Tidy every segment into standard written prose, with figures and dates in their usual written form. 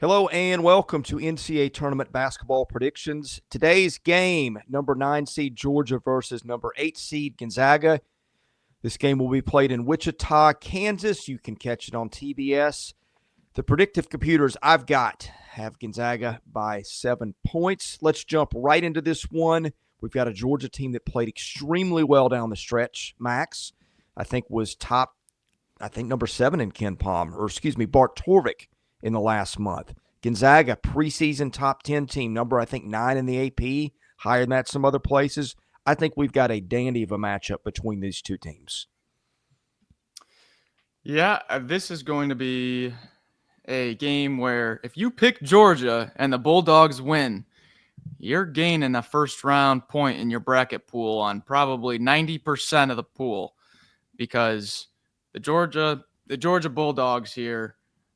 Hello and welcome to NCAA Tournament Basketball Predictions. Today's game, number 9 seed Georgia versus number 8 seed Gonzaga. This game will be played in Wichita, Kansas. You can catch it on TBS. The predictive computers I've got have Gonzaga by 7 points. Let's jump right into this one. We've got a Georgia team that played extremely well down the stretch. Max, I think, was number 7 in Ken Palm, Bart Torvik in the last month. Gonzaga, preseason top 10 team, number, 9 in the AP, higher than that some other places. I think we've got a dandy of a matchup between these two teams. Yeah, this is going to be a game where if you pick Georgia and the Bulldogs win, you're gaining a first round point in your bracket pool on probably 90% of the pool, because the Georgia Bulldogs here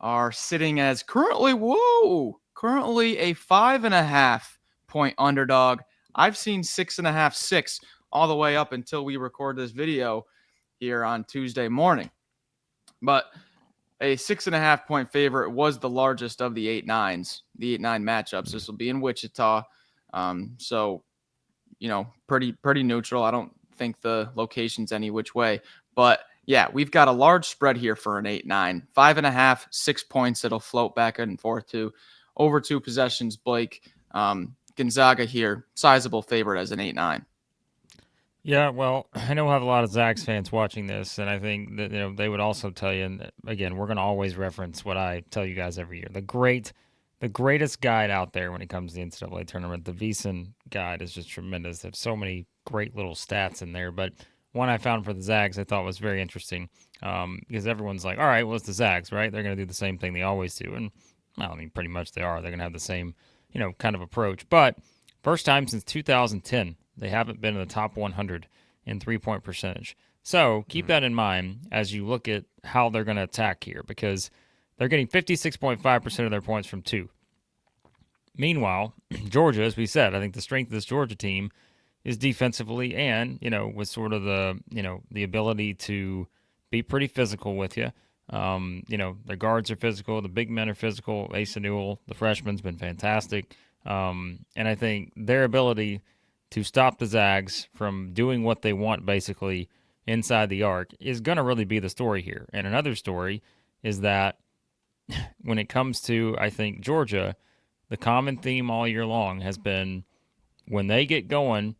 are sitting as currently a 5.5 point underdog. I've seen 6.5, 6 all the way up until we record this video here on Tuesday morning. But a 6.5 point favorite was the largest of the 8-9s, the 8-9 matchups. This will be in Wichita. So, pretty neutral. I don't think the location's any which way. But yeah, we've got a large spread here for an 8-9. 5.5, 6 points. It'll float back and forth to over 2 possessions. Blake, Gonzaga here, sizable favorite as an 8-9. Yeah, well, I know we'll have a lot of Zags fans watching this, and I think that they would also tell you. And again, we're going to always reference what I tell you guys every year: the greatest guide out there when it comes to the NCAA tournament. The VEASAN guide is just tremendous. There's so many great little stats in there, but one I found for the Zags I thought was very interesting, because everyone's like, "All right, well, it's the Zags, right? They're going to do the same thing they always do," and well, I mean, pretty much they are. They're going to have the same, kind of approach. But first time since 2010. They haven't been in the top 100 in three-point percentage. So keep that in mind as you look at how they're going to attack here, because they're getting 56.5% of their points from 2. Meanwhile, Georgia, as we said, I think the strength of this Georgia team is defensively and, with sort of the ability to be pretty physical with you. Their guards are physical. The big men are physical. Asa Newell, the freshman's been fantastic. And I think their ability to stop the Zags from doing what they want basically inside the arc is going to really be the story here. And another story is that when it comes to, I think, Georgia, the common theme all year long has been when they get going,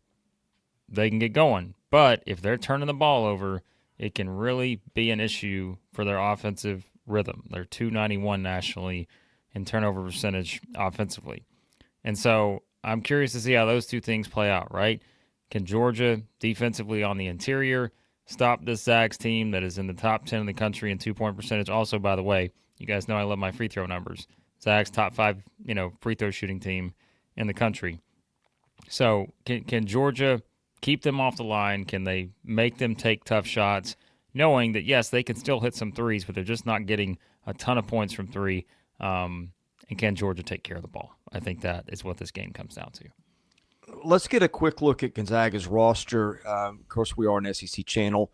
they can get going. But if they're turning the ball over, it can really be an issue for their offensive rhythm. They're 291 nationally in turnover percentage offensively. And so I'm curious to see how those two things play out, right? Can Georgia defensively on the interior stop this Zags team that is in the top 10 in the country in 2-point percentage? Also, by the way, you guys know I love my free throw numbers. Zags top 5, free throw shooting team in the country. So can Georgia keep them off the line? Can they make them take tough shots, knowing that, yes, they can still hit some threes, but they're just not getting a ton of points from 3? And can Georgia take care of the ball? I think that is what this game comes down to. Let's get a quick look at Gonzaga's roster. Of course, we are an SEC channel.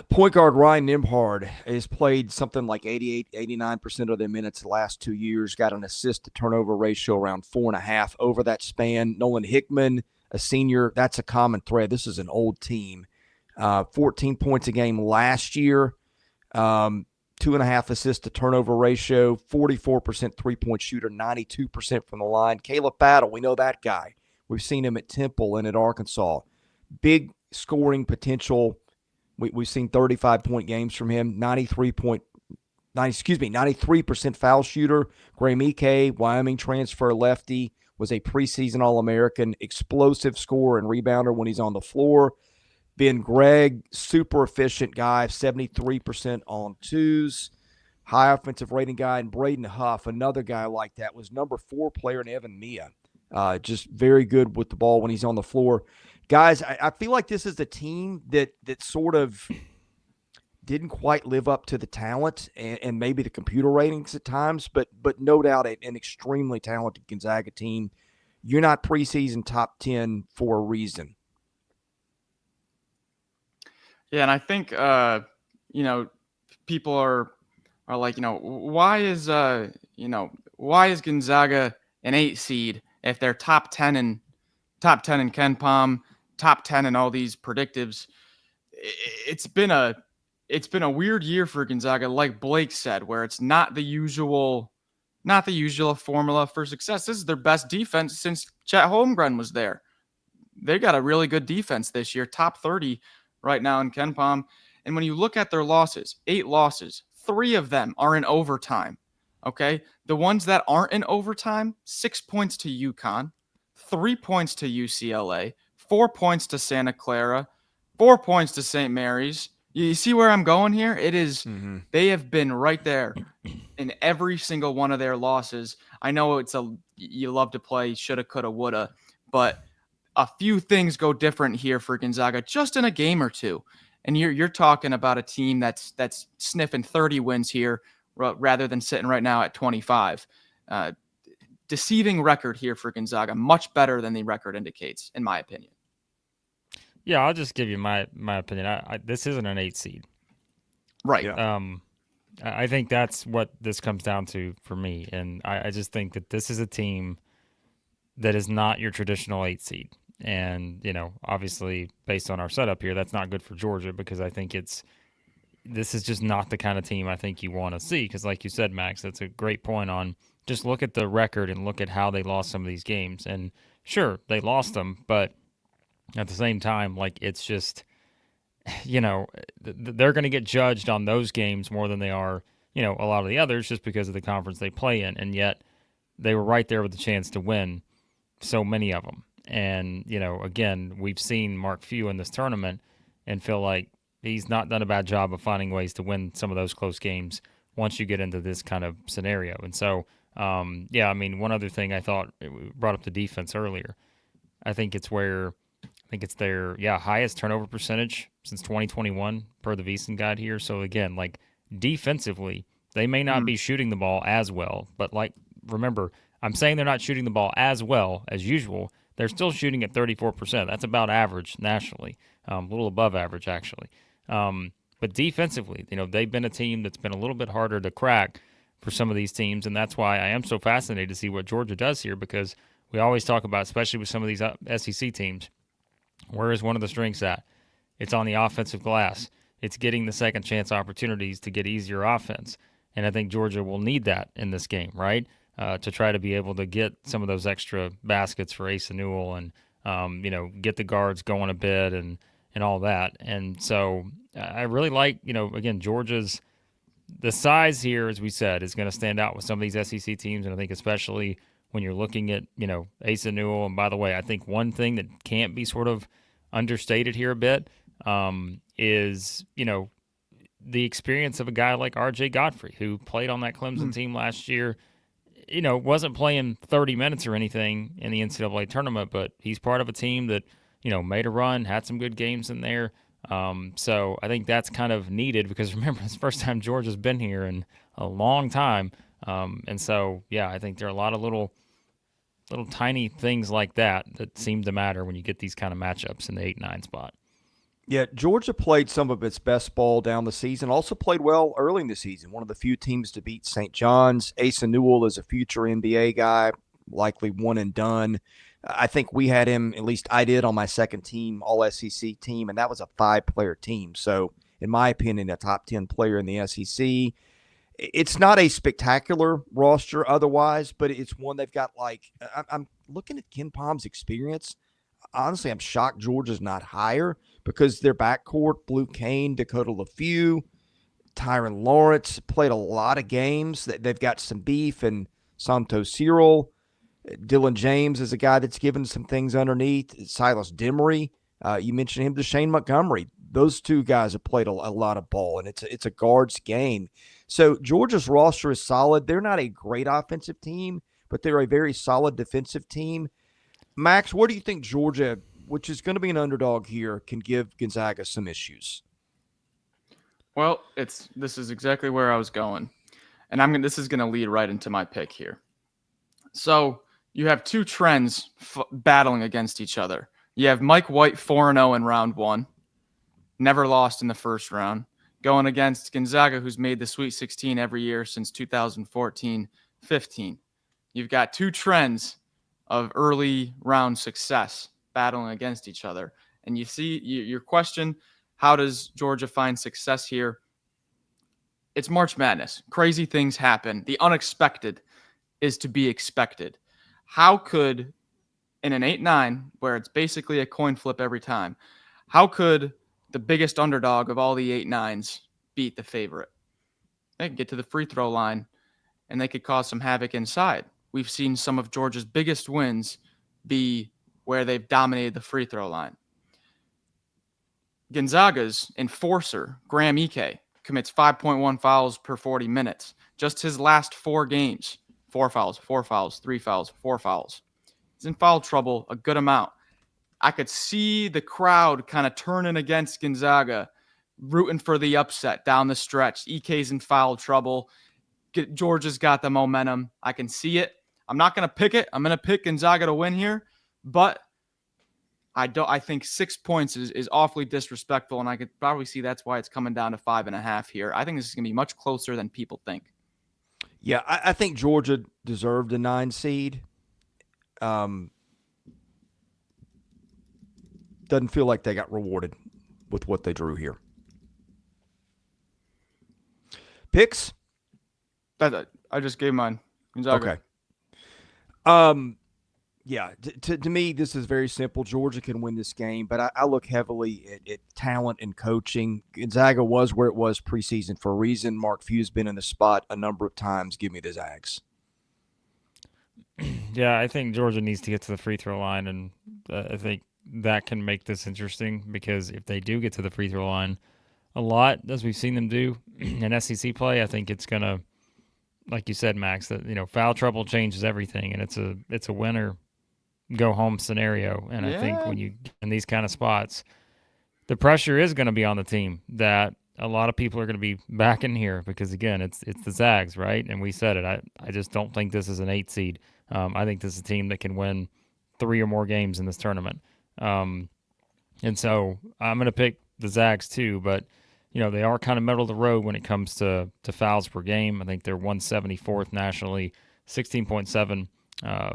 Point guard Ryan Nembhard has played something like 88, 89% of their minutes the last 2 years, got an assist-to-turnover ratio around 4.5 over that span. Nolan Hickman, a senior, that's a common thread. This is an old team. 14 points a game last year. 2.5 assist to turnover ratio, 44% three-point shooter, 92% from the line. Caleb Battle, we know that guy. We've seen him at Temple and at Arkansas. Big scoring potential. We've seen 35-point games from him. 93% foul shooter. Graham Ike, Wyoming transfer lefty, was a preseason All-American, explosive scorer and rebounder when he's on the floor. Ben Gregg, super efficient guy, 73% on twos, high offensive rating guy. And Braden Huff, another guy like that, was number 4 player in Evan Mia. Just very good with the ball when he's on the floor. Guys, I feel like this is a team that sort of didn't quite live up to the talent and maybe the computer ratings at times, but no doubt an extremely talented Gonzaga team. You're not preseason top 10 for a reason. Yeah, and I think people are like, why is why is Gonzaga an 8 seed if they're top 10 in KenPom, top 10 in all these predictives? It's been a weird year for Gonzaga, like Blake said, where it's not the usual formula for success. This is their best defense since Chet Holmgren was there. They got a really good defense this year, top 30 right now in KenPom. And when you look at their losses, 8 losses, 3 of them are in overtime. Okay, the ones that aren't in overtime, 6 points to UConn, 3 points to UCLA, 4 points to Santa Clara, 4 points to St. Mary's. You see where I'm going here? It is, They have been right there in every single one of their losses. I know you love to play shoulda, coulda, woulda, but a few things go different here for Gonzaga just in a game or two. And you're talking about a team that's sniffing 30 wins here rather than sitting right now at 25. Deceiving record here for Gonzaga, much better than the record indicates, in my opinion. Yeah, I'll just give you my opinion. This isn't an 8 seed. Right. Yeah. I think that's what this comes down to for me. And I just think that this is a team that is not your traditional 8 seed. And, obviously, based on our setup here, that's not good for Georgia because I think this is just not the kind of team I think you want to see. Because, like you said, Max, that's a great point on just look at the record and look at how they lost some of these games. And sure, they lost them, but at the same time, like it's just, they're going to get judged on those games more than they are, a lot of the others just because of the conference they play in. And yet they were right there with the chance to win so many of them. And, again, we've seen Mark Few in this tournament and feel like he's not done a bad job of finding ways to win some of those close games once you get into this kind of scenario. And so, one other thing I thought, we brought up the defense earlier. I think it's their highest turnover percentage since 2021 per the VEASAN guide here. So, again, like defensively, they may not be shooting the ball as well, but remember, I'm saying they're not shooting the ball as well as usual. They're still shooting at 34%. That's about average nationally, a little above average actually. But defensively, they've been a team that's been a little bit harder to crack for some of these teams, and that's why I am so fascinated to see what Georgia does here because we always talk about, especially with some of these SEC teams, where is one of the strengths at? It's on the offensive glass. It's getting the second chance opportunities to get easier offense, and I think Georgia will need that in this game, right? To try to be able to get some of those extra baskets for Asa Newell and, get the guards going a bit and all that. And so I really like, again, Georgia's the size here, as we said, is going to stand out with some of these SEC teams. And I think especially when you're looking at, Asa Newell. And by the way, I think one thing that can't be sort of understated here a bit is, the experience of a guy like R.J. Godfrey, who played on that Clemson team last year. Wasn't playing 30 minutes or anything in the NCAA tournament, but he's part of a team that, made a run, had some good games in there. So I think that's kind of needed because remember, it's the first time Georgia's been here in a long time. And so, I think there are a lot of little tiny things like that seem to matter when you get these kind of matchups in the 8-9 spot. Yeah, Georgia played some of its best ball down the season, also played well early in the season. One of the few teams to beat St. John's. Asa Newell is a future NBA guy, likely one and done. I think we had him, at least I did, on my second team, all-SEC team, and that was a 5-player team. So, in my opinion, a top 10 player in the SEC. It's not a spectacular roster otherwise, but it's one they've got I'm looking at KenPom's experience. Honestly, I'm shocked Georgia's not higher because their backcourt, Blue Kane, Dakota LaFew, Tyron Lawrence, played a lot of games. They've got some beef, and Santos Cyril. Dylan James is a guy that's given some things underneath. Silas Demery, you mentioned him, Shane Montgomery. Those two guys have played a lot of ball, and it's a guards game. So Georgia's roster is solid. They're not a great offensive team, but they're a very solid defensive team. Max, what do you think Georgia, which is going to be an underdog here, can give Gonzaga some issues? Well, this is exactly where I was going, and this is going to lead right into my pick here. So you have two trends battling against each other. You have Mike White 4-0 in round one, never lost in the first round, going against Gonzaga, who's made the Sweet 16 every year since 2014, 15. You've got two trends of early round success battling against each other. And you see your question, how does Georgia find success here? It's March Madness. Crazy things happen. The unexpected is to be expected. How could, in an 8-9, where it's basically a coin flip every time, how could the biggest underdog of all the 8-9s beat the favorite? They can get to the free throw line, and they could cause some havoc inside. We've seen some of Georgia's biggest wins be where they've dominated the free throw line. Gonzaga's enforcer, Graham Ike, commits 5.1 fouls per 40 minutes. Just his last 4 games, 4 fouls, 4 fouls, 3 fouls, 4 fouls. He's in foul trouble a good amount. I could see the crowd kind of turning against Gonzaga, rooting for the upset down the stretch. Ike's in foul trouble. Georgia's got the momentum. I can see it. I'm not going to pick it. I'm going to pick Gonzaga to win here, but I think 6 points is awfully disrespectful, and I could probably see that's why it's coming down to 5.5 here. I think this is going to be much closer than people think. Yeah, I think Georgia deserved a 9 seed. Doesn't feel like they got rewarded with what they drew here. Picks? I just gave mine. Gonzaga. Okay. Yeah, to me, this is very simple. Georgia can win this game, but I look heavily at talent and coaching. Gonzaga was where it was preseason for a reason. Mark Few's been in the spot a number of times. Give me the Zags. Yeah, I think Georgia needs to get to the free throw line, and I think that can make this interesting because if they do get to the free throw line a lot, as we've seen them do in SEC play, I think it's going to, like you said, Max, that foul trouble changes everything, and it's a winner go home scenario. And I think when you get in these kind of spots, the pressure is going to be on the team that a lot of people are going to be back in here because, again, it's the Zags, right? And we said it. I just don't think this is an 8 seed. I think this is a team that can win 3 or more games in this tournament. And so I'm going to pick the Zags too, but they are kind of middle of the road when it comes to fouls per game. I think they're 174th nationally, 16.7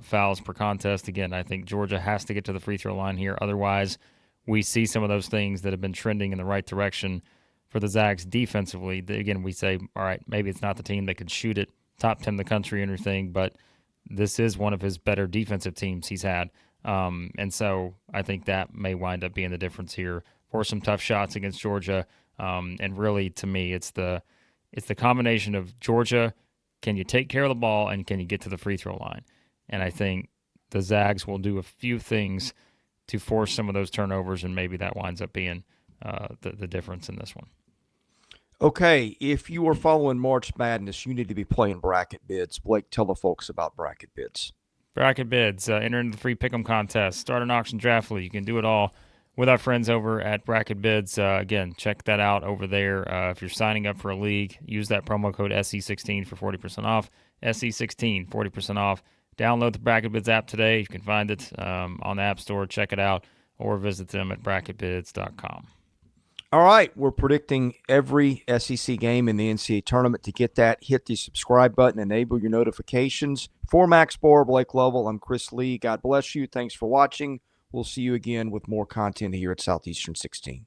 fouls per contest. Again, I think Georgia has to get to the free throw line here. Otherwise, we see some of those things that have been trending in the right direction for the Zags defensively. Again, we say, all right, maybe it's not the team that could shoot it top 10 in the country or anything, but this is one of his better defensive teams he's had. And so I think that may wind up being the difference here for some tough shots against Georgia. And really, to me, it's the combination of Georgia, can you take care of the ball, and can you get to the free throw line? And I think the Zags will do a few things to force some of those turnovers, and maybe that winds up being the difference in this one. Okay, if you are following March Madness, you need to be playing Bracket Bids. Blake, tell the folks about Bracket Bids. Bracket Bids, enter into the free pick'em contest, start an auction draft league. You can do it all with our friends over at Bracket Bids. Again, check that out over there. If you're signing up for a league, use that promo code SE16 for 40% off. SE16, 40% off. Download the Bracket Bids app today. You can find it on the App Store. Check it out, or visit them at bracketbids.com. All right, we're predicting every SEC game in the NCAA tournament. To get that, hit the subscribe button, enable your notifications. For Max Barr, Blake Lovell, I'm Chris Lee. God bless you. Thanks for watching. We'll see you again with more content here at Southeastern 16.